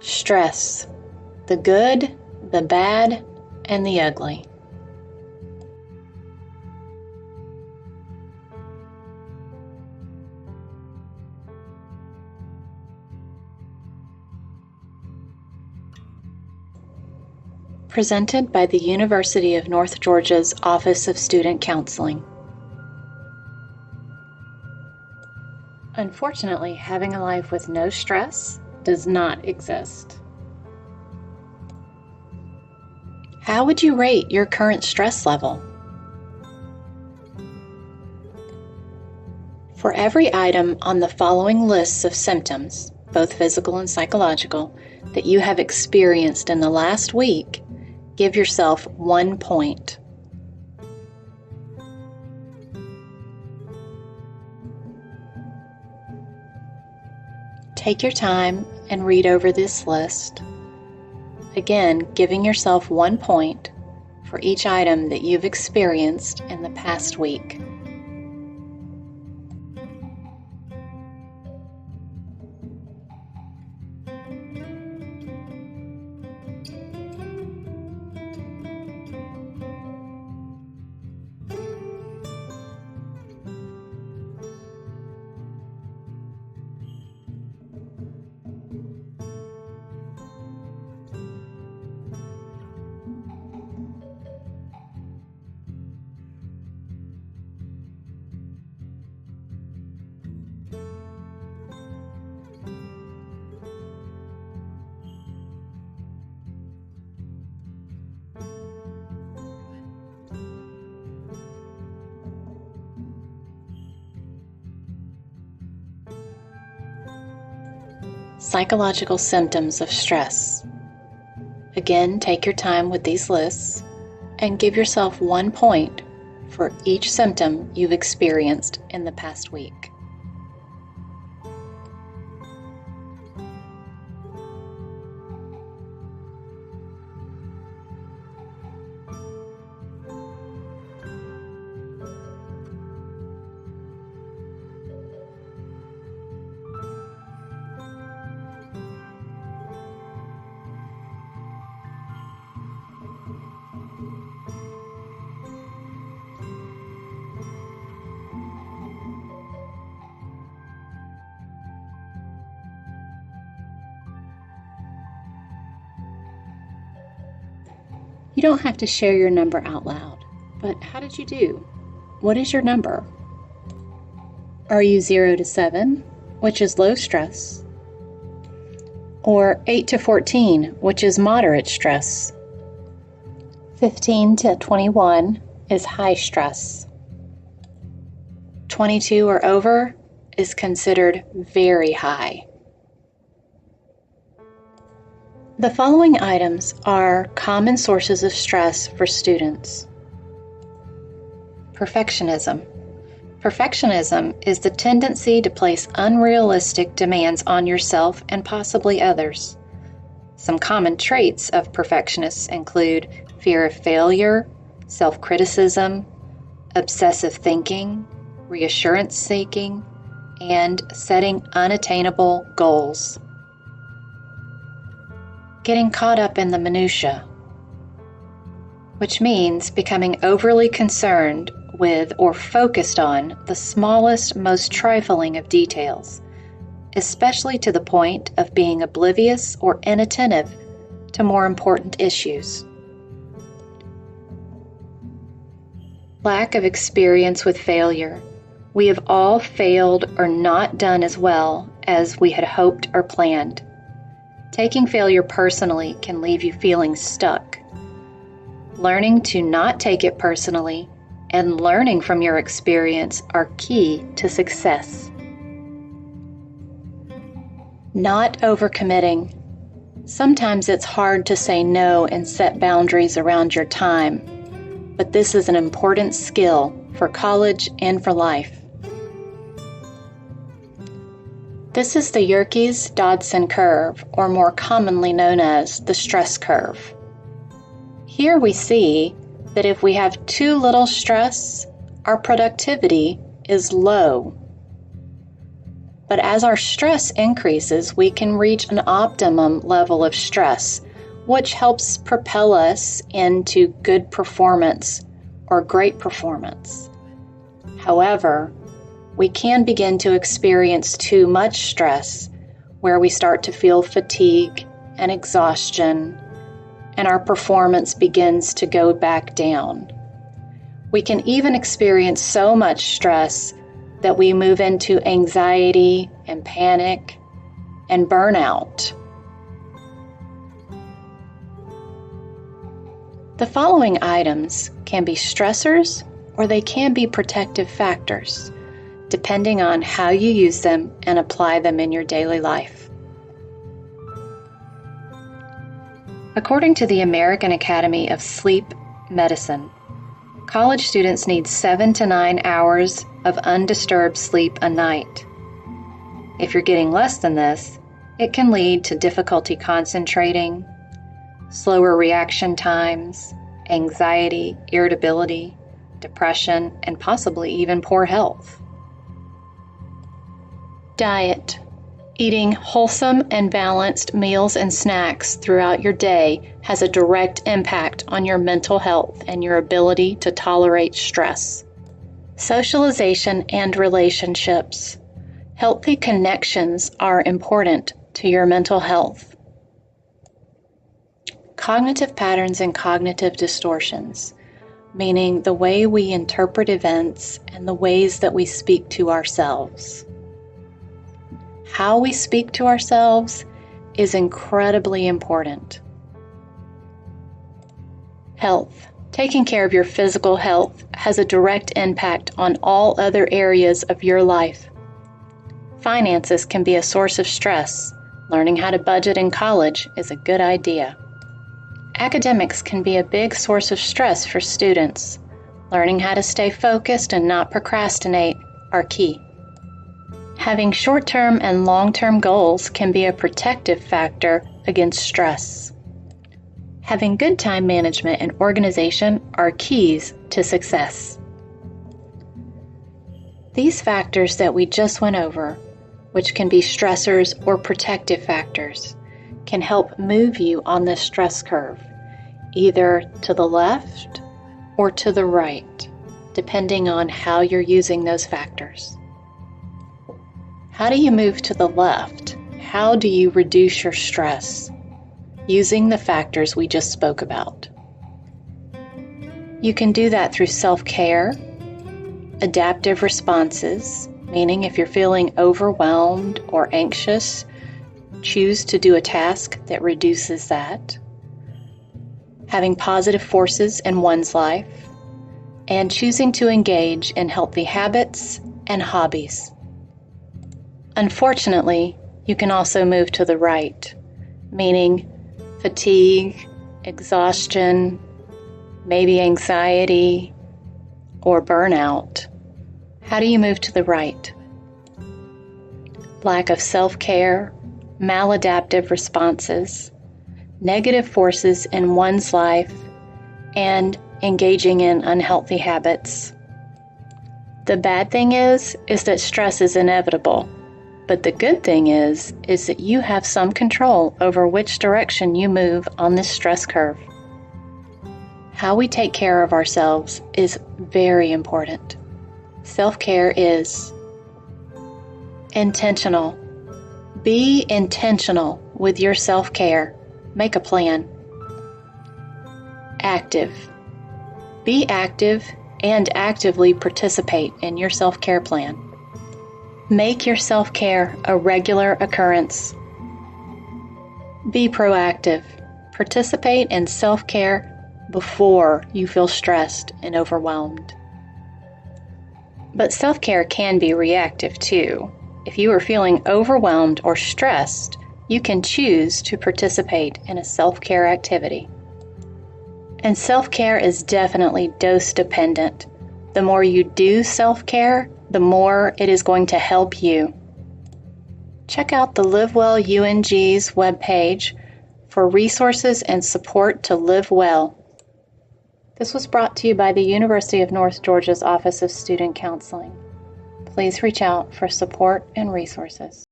Stress, the good, the bad, and the ugly. Presented by the University of North Georgia's Office of Student Counseling. Unfortunately, having a life with no stress does not exist. How would you rate your current stress level? For every item on the following lists of symptoms, both physical and psychological, that you have experienced in the last week, give yourself 1 point. Take your time and read over this list. Again, giving yourself 1 point for each item that you've experienced in the past week. Psychological symptoms of stress. Again, take your time with these lists and give yourself 1 point for each symptom you've experienced in the past week. You don't have to share your number out loud, but how did you do? What is your number? Are you 0 to 7, which is low stress? Or 8 to 14, which is moderate stress? 15 to 21 is high stress. 22 or over is considered very high. The following items are common sources of stress for students. Perfectionism. Perfectionism is the tendency to place unrealistic demands on yourself and possibly others. Some common traits of perfectionists include fear of failure, self-criticism, obsessive thinking, reassurance seeking, and setting unattainable goals. Getting caught up in the minutiae, which means becoming overly concerned with or focused on the smallest, most trifling of details, especially to the point of being oblivious or inattentive to more important issues. Lack of experience with failure. We have all failed or not done as well as we had hoped or planned. Taking failure personally can leave you feeling stuck. Learning to not take it personally and learning from your experience are key to success. Not overcommitting. Sometimes it's hard to say no and set boundaries around your time, but this is an important skill for college and for life. This is the Yerkes-Dodson curve, or more commonly known as the stress curve. Here we see that if we have too little stress, our productivity is low. But as our stress increases, we can reach an optimum level of stress, which helps propel us into good performance or great performance. However, we can begin to experience too much stress, where we start to feel fatigue and exhaustion, and our performance begins to go back down. We can even experience so much stress that we move into anxiety and panic and burnout. The following items can be stressors or they can be protective factors, depending on how you use them and apply them in your daily life. According to the American Academy of Sleep Medicine, college students need 7 to 9 hours of undisturbed sleep a night. If you're getting less than this, it can lead to difficulty concentrating, slower reaction times, anxiety, irritability, depression, and possibly even poor health. Diet. Eating wholesome and balanced meals and snacks throughout your day has a direct impact on your mental health and your ability to tolerate stress. Socialization and relationships. Healthy connections are important to your mental health. Cognitive patterns and cognitive distortions, meaning the way we interpret events and the ways that we speak to ourselves. How we speak to ourselves is incredibly important. Health. Taking care of your physical health has a direct impact on all other areas of your life. Finances can be a source of stress. Learning how to budget in college is a good idea. Academics can be a big source of stress for students. Learning how to stay focused and not procrastinate are key. Having short-term and long-term goals can be a protective factor against stress. Having good time management and organization are keys to success. These factors that we just went over, which can be stressors or protective factors, can help move you on the stress curve, either to the left or to the right, depending on how you're using those factors. How do you move to the left? How do you reduce your stress? Using the factors we just spoke about. You can do that through self-care, adaptive responses, meaning if you're feeling overwhelmed or anxious, choose to do a task that reduces that. Having positive forces in one's life, and choosing to engage in healthy habits and hobbies. Unfortunately, you can also move to the right, meaning fatigue, exhaustion, maybe anxiety, or burnout. How do you move to the right? Lack of self-care, maladaptive responses, negative forces in one's life, and engaging in unhealthy habits. The bad thing is that stress is inevitable. But the good thing is that you have some control over which direction you move on this stress curve. How we take care of ourselves is very important. Self-care is intentional. Be intentional with your self-care. Make a plan. Active. Be active and actively participate in your self-care plan. Make your self-care a regular occurrence. Be proactive. Participate in self-care before you feel stressed and overwhelmed. But self-care can be reactive too. If you are feeling overwhelmed or stressed, you can choose to participate in a self-care activity. And self-care is definitely dose-dependent. The more you do self-care, the more it is going to help you. Check out the Live Well UNG's webpage for resources and support to live well. This was brought to you by the University of North Georgia's Office of Student Counseling. please reach out for support and resources.